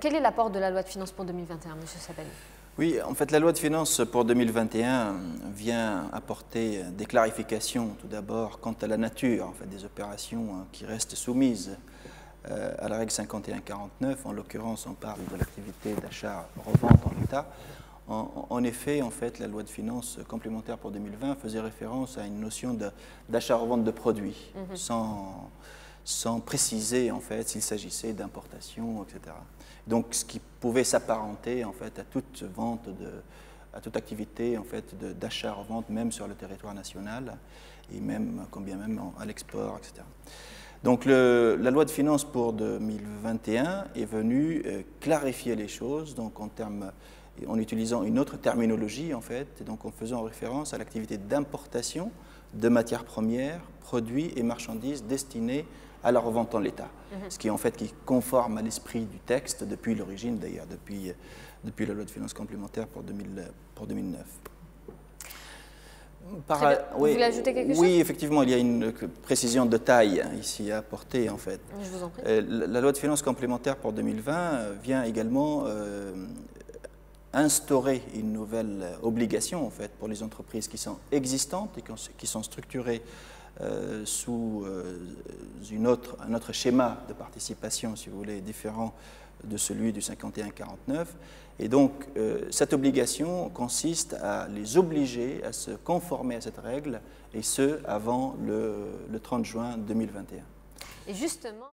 Quel est l'apport de la loi de finances pour 2021, M. Sabali? Oui, en fait, la loi de finances pour 2021 vient apporter des clarifications, tout d'abord, quant à la nature en fait, des opérations qui restent soumises à la règle 51-49. En l'occurrence, on parle de l'activité d'achat-revente en l'état. En effet, en fait, la loi de finances complémentaire pour 2020 faisait référence à une notion d'achat-revente de produits, sans préciser en fait s'il s'agissait d'importation, etc. Donc, ce qui pouvait s'apparenter en fait à toute vente à toute activité en fait d'achat-revente, même sur le territoire national et même, combien même à l'export, etc. Donc, la loi de finances pour 2021 est venue clarifier les choses, donc en utilisant une autre terminologie en fait, et donc en faisant référence à l'activité d'importation de matières premières, produits et marchandises destinés à la revente en l'état, ce qui est en fait qui est conforme à l'esprit du texte depuis l'origine d'ailleurs, depuis la loi de finances complémentaire pour 2009. Vous voulez ajouter quelque chose? Oui, effectivement, il y a une précision de taille ici à apporter en fait. Je vous en prie. La loi de finances complémentaire pour 2020 vient également instaurer une nouvelle obligation en fait pour les entreprises qui sont existantes et qui sont structurées sous un autre schéma de participation, si vous voulez, différent de celui du 51-49. Et donc, cette obligation consiste à les obliger à se conformer à cette règle, et ce, avant le 30 juin 2021. Et justement...